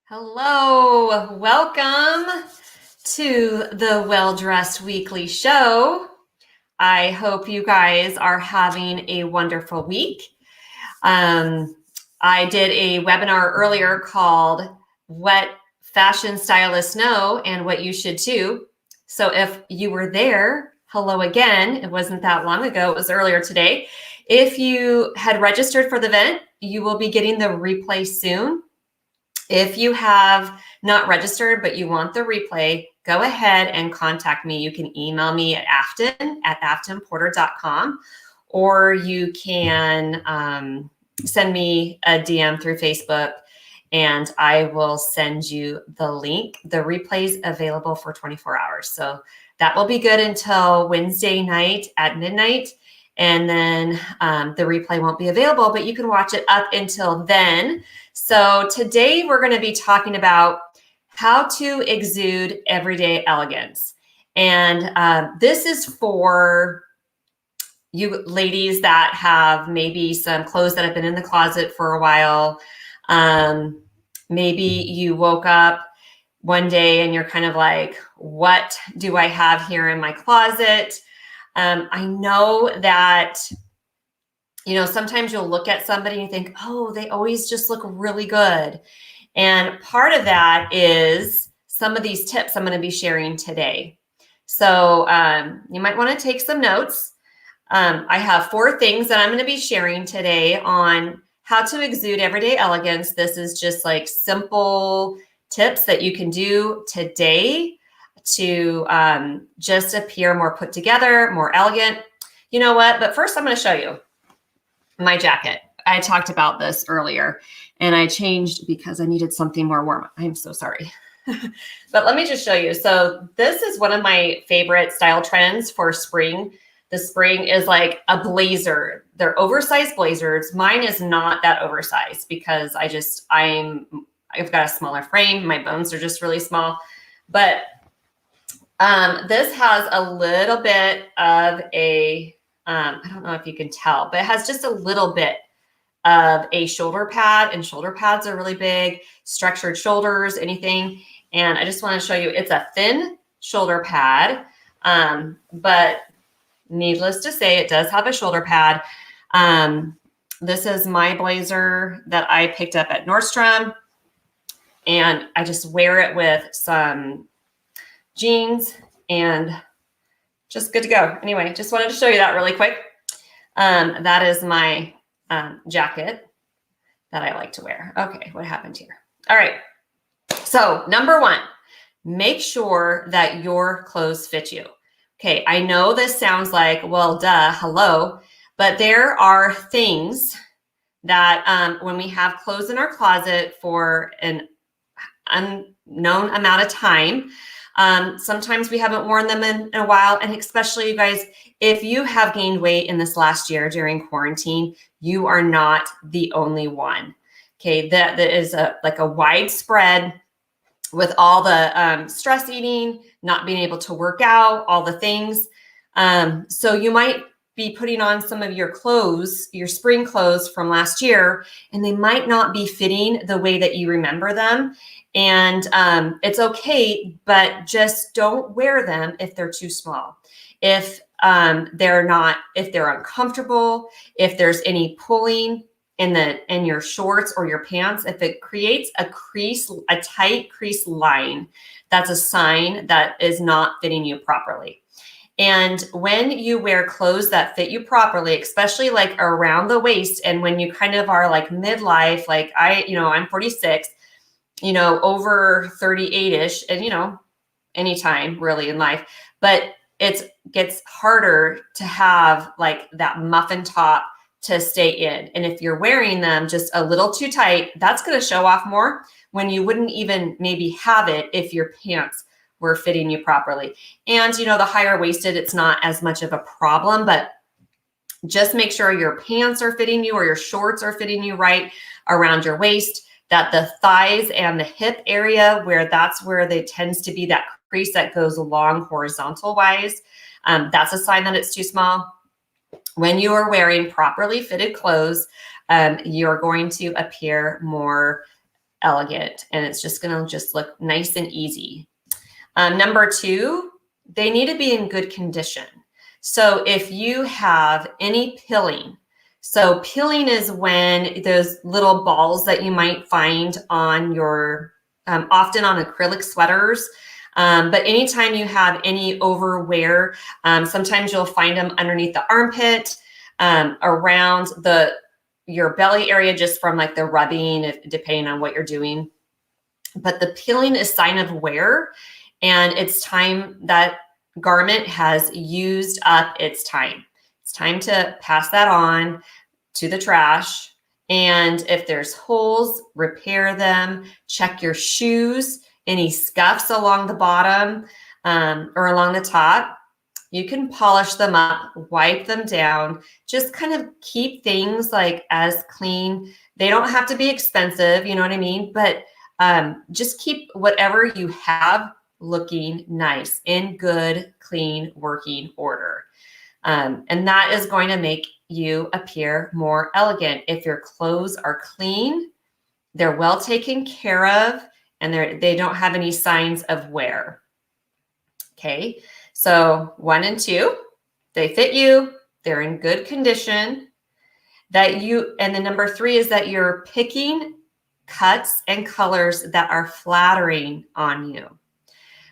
Hello, welcome to the Well Dressed Weekly Show. I hope you guys are having a wonderful week. I did a webinar earlier called What Fashion Stylists Know and What You Should Too. So if you were there, hello again. It wasn't that long ago, it was earlier today. If you had registered for the event, you will be getting the replay soon. If you have not registered, but you want the replay, go ahead and contact me. You can email me at aftonporter.com, or you can send me a DM through Facebook, and I will send you the link. The replay's available for 24 hours. So that will be good until Wednesday night at midnight. And then the replay won't be available, but you can watch it up until then. So today we're going to be talking about how to exude everyday elegance. And this is for you ladies that have maybe some clothes that have been in the closet for a while. Maybe you woke up one day and you're kind of like, what do I have here in my closet? I know that, sometimes you'll look at somebody and you think, oh, they always just look really good. And part of that is some of these tips I'm going to be sharing today. So you might want to take some notes. I have 4 things that I'm going to be sharing today on how to exude everyday elegance. This is just like simple tips that you can do today to just appear more put together, more elegant. You know what? But first I'm going to show you my jacket. I talked about this earlier and I changed because I needed something more warm. I'm so sorry. But let me just show you. So this is one of my favorite style trends for spring. The spring is like a blazer. They're oversized blazers. Mine is not that oversized because I've got a smaller frame. My bones are just really small. But this has a little bit of I don't know if you can tell, but it has just a little bit of a shoulder pad, and shoulder pads are really big, structured shoulders, anything. And I just want to show you, it's a thin shoulder pad, but needless to say, it does have a shoulder pad. This is my blazer that I picked up at Nordstrom, and I just wear it with some jeans and just good to go. Anyway, just wanted to show you that really quick. That is my jacket that I like to wear. Okay, what happened here? All right. So number 1, make sure that your clothes fit you. Okay, I know this sounds like, well, duh, hello, but there are things that when we have clothes in our closet for an unknown amount of time, sometimes we haven't worn them in a while. And especially you guys, if you have gained weight in this last year during quarantine, you are not the only one. Okay, that is like a widespread with all the stress eating, not being able to work out, all the things. So you might be putting on some of your clothes, your spring clothes from last year, and they might not be fitting the way that you remember them. And it's okay, but just don't wear them if they're too small. If they're uncomfortable, if there's any pulling in your shorts or your pants, if it creates a tight crease line, that's a sign that is not fitting you properly. And when you wear clothes that fit you properly, especially like around the waist, and when you kind of are like midlife, like I'm 46, over 38-ish, and anytime really in life, but it gets harder to have like that muffin top to stay in. And if you're wearing them just a little too tight, that's going to show off more when you wouldn't even maybe have it if your pants were fitting you properly. And the higher waisted, it's not as much of a problem, but just make sure your pants are fitting you or your shorts are fitting you right around your waist, that the thighs and the hip area, that's where there tends to be that crease that goes along horizontal wise. That's a sign that it's too small. When you are wearing properly fitted clothes, you're going to appear more elegant, and it's just going to just look nice and easy. Number 2, they need to be in good condition. So if you have any pilling, so pilling is when those little balls that you might find on your, often on acrylic sweaters, but anytime you have any overwear, sometimes you'll find them underneath the armpit, around your belly area, just from like the rubbing, depending on what you're doing. But the peeling is sign of wear, and it's time that garment has used up its time. It's time to pass that on to the trash. And if there's holes, repair them. Check your shoes, any scuffs along the bottom or along the top. You can polish them up, wipe them down, just kind of keep things like as clean. They don't have to be expensive, you know what I mean? But just keep whatever you have looking nice, in good, clean, working order. And that is going to make you appear more elegant. If your clothes are clean, they're well taken care of, and they don't have any signs of wear. Okay, so 1 and 2, they fit you, they're in good condition. And the number 3 is that you're picking cuts and colors that are flattering on you.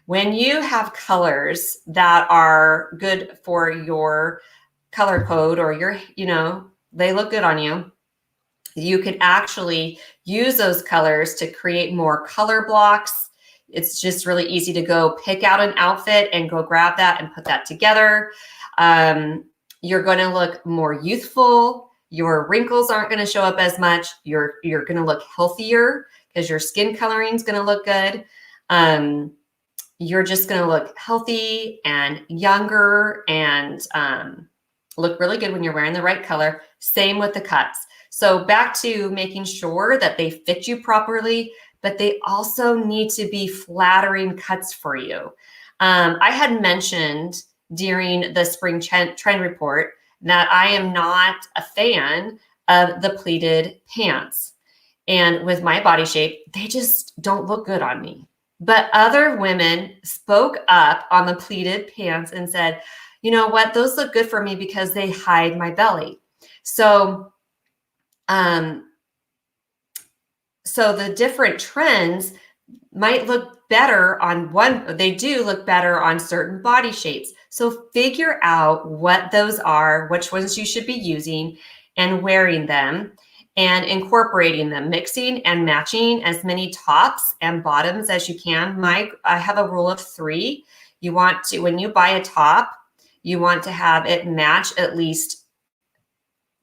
When you have colors that are good for your color code, or they look good on you, you can actually use those colors to create more color blocks. It's just really easy to go pick out an outfit and go grab that and put that together. You're going to look more youthful. Your wrinkles aren't going to show up as much. You're going to look healthier because your skin coloring is going to look good. You're just going to look healthy and younger, and look really good when you're wearing the right color. Same with the cuts. So back to making sure that they fit you properly, but they also need to be flattering cuts for you. I had mentioned during the spring trend report that I am not a fan of the pleated pants. And with my body shape, they just don't look good on me. But other women spoke up on the pleated pants and said, you know what, those look good for me because they hide my belly. So the different trends might look better on they do look better on certain body shapes. So figure out what those are, which ones you should be using and wearing them, and incorporating them, mixing and matching as many tops and bottoms as you can. I have a rule of 3. You want to, when you buy a top, you want to have it match at least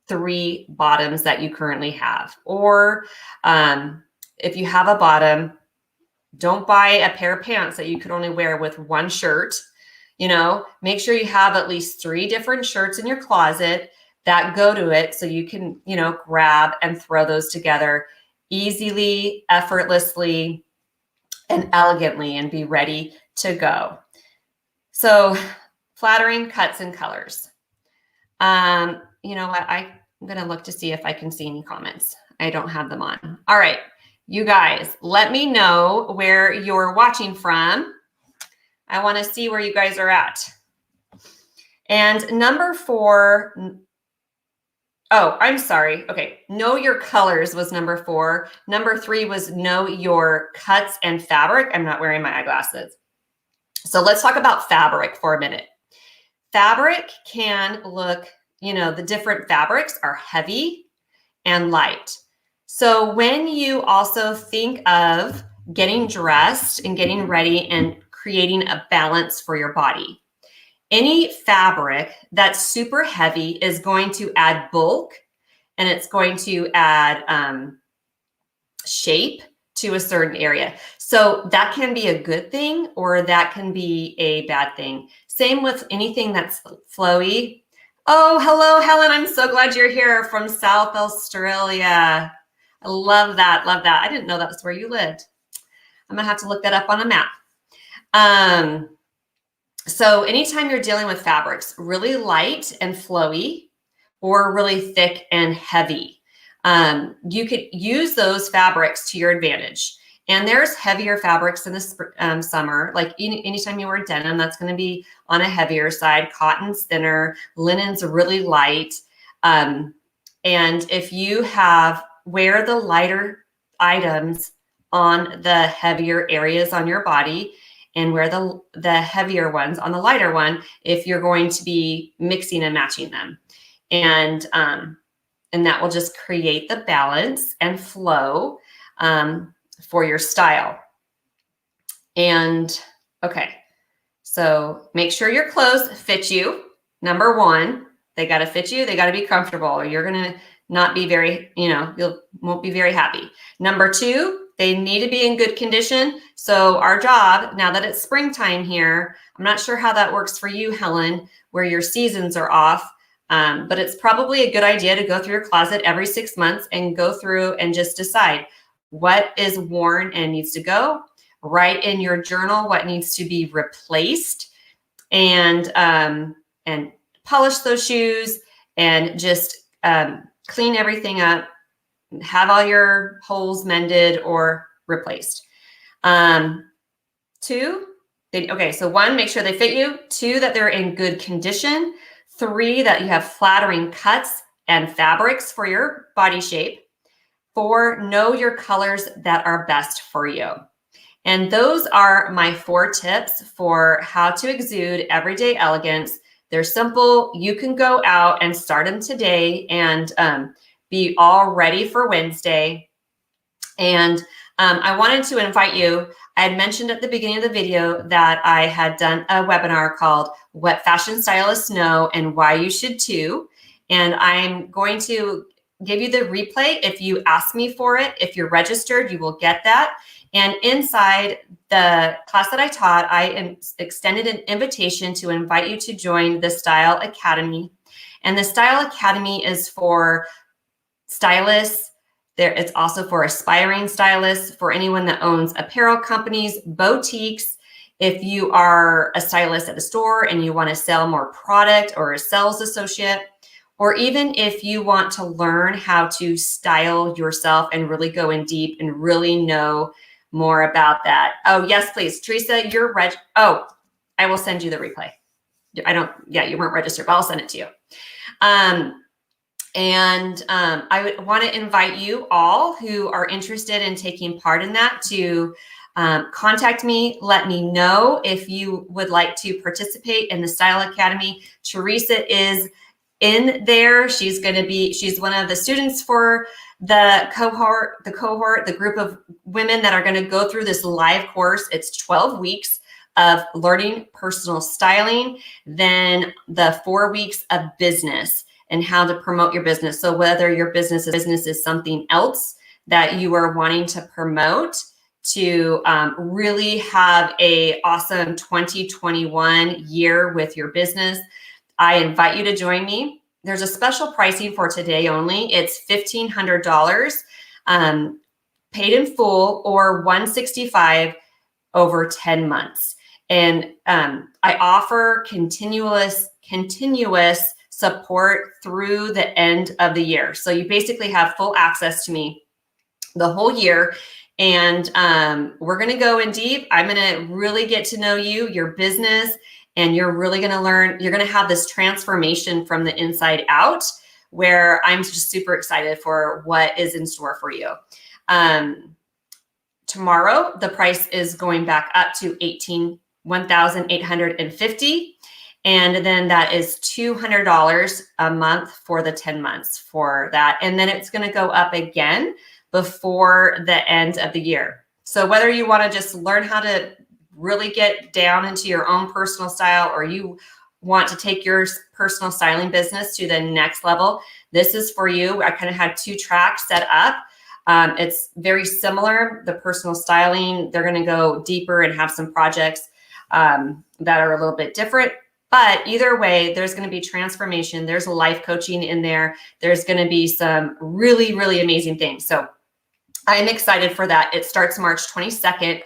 3 bottoms that you currently have. Or if you have a bottom, don't buy a pair of pants that you could only wear with 1 shirt. Make sure you have at least 3 different shirts in your closet that go to it, so you can, grab and throw those together easily, effortlessly, and elegantly, and be ready to go. So flattering cuts and colors. You know what? I'm going to look to see if I can see any comments. I don't have them on. All right, you guys, let me know where you're watching from. I want to see where you guys are at. And number 4, oh, I'm sorry. Okay. Know your colors was number 4. Number 3 was know your cuts and fabric. I'm not wearing my eyeglasses. So let's talk about fabric for a minute. Fabric can look, the different fabrics are heavy and light. So when you also think of getting dressed and getting ready and creating a balance for your body, any fabric that's super heavy is going to add bulk, and it's going to add shape to a certain area. So that can be a good thing, or that can be a bad thing. Same with anything that's flowy. Oh, hello, Helen. I'm so glad you're here from South Australia. I love that. Love that. I didn't know that was where you lived. I'm going to have to look that up on a map. So anytime you're dealing with fabrics, really light and flowy or really thick and heavy, you could use those fabrics to your advantage. And there's heavier fabrics in the summer. Like anytime you wear denim, that's going to be on a heavier side. Cotton's thinner, linen's really light. And if you wear the lighter items on the heavier areas on your body, and wear the heavier ones on the lighter one if you're going to be mixing and matching them. And that will just create the balance and flow for your style. And okay, so make sure your clothes fit you. Number one, they got to fit you. They got to be comfortable, or you're going to not be very, won't be very happy. Number two, they need to be in good condition. So our job, now that it's springtime here, I'm not sure how that works for you, Helen, where your seasons are off, but it's probably a good idea to go through your closet every 6 months and go through and just decide what is worn and needs to go. Write in your journal what needs to be replaced, and polish those shoes, and just clean everything up. Have all your holes mended or replaced. Two, so one, make sure they fit you. Two, that they're in good condition. Three, that you have flattering cuts and fabrics for your body shape. Four, know your colors that are best for you. And those are my 4 tips for how to exude everyday elegance. They're simple. You can go out and start them today and be all ready for Wednesday. And I wanted to invite you. I had mentioned at the beginning of the video that I had done a webinar called What Fashion Stylists Know and Why You Should Too. And I'm going to give you the replay. If you ask me for it, if you're registered, you will get that. And inside the class that I taught, I extended an invitation to invite you to join the Style Academy. And the Style Academy is for stylists. It's also for aspiring stylists, for anyone that owns apparel companies, boutiques. If you are a stylist at a store and you want to sell more product, or a sales associate, or even if you want to learn how to style yourself and really go in deep and really know more about that. Oh, yes, please. Teresa, you're I will send you the replay. You weren't registered, but I'll send it to you. I want to invite you all who are interested in taking part in that to contact me. Let me know if you would like to participate in the Style Academy. Teresa is in there. She's one of the students for the cohort, the group of women that are going to go through this live course. It's 12 weeks of learning personal styling, then the 4 weeks of business and how to promote your business. So whether your business is something else that you are wanting to promote, to really have a awesome 2021 year with your business, I invite you to join me. There's a special pricing for today only. It's $1,500 paid in full, or $165 over 10 months. And I offer continuous support through the end of the year. So you basically have full access to me the whole year. And we're going to go in deep. I'm going to really get to know you, your business, and you're really going to learn. You're going to have this transformation from the inside out, where I'm just super excited for what is in store for you. Tomorrow, the price is going back up to $1,850. And then that is $200 a month for the 10 months for that. And then it's going to go up again before the end of the year. So whether you want to just learn how to really get down into your own personal style, or you want to take your personal styling business to the next level, this is for you. I kind of had 2 tracks set up. It's very similar. The personal styling, they're going to go deeper and have some projects that are a little bit different. But either way, there's going to be transformation. There's life coaching in there. There's going to be some really, really amazing things. So I'm excited for that. It starts March 22nd.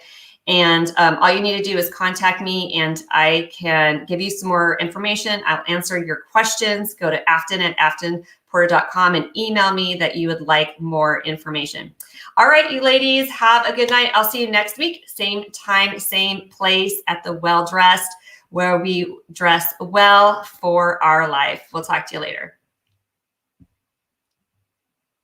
And all you need to do is contact me and I can give you some more information. I'll answer your questions. Go to afton@aftonporter.com and email me that you would like more information. All right, you ladies, have a good night. I'll see you next week. Same time, same place at the Well Dressed, where we dress well for our life. We'll talk to you later.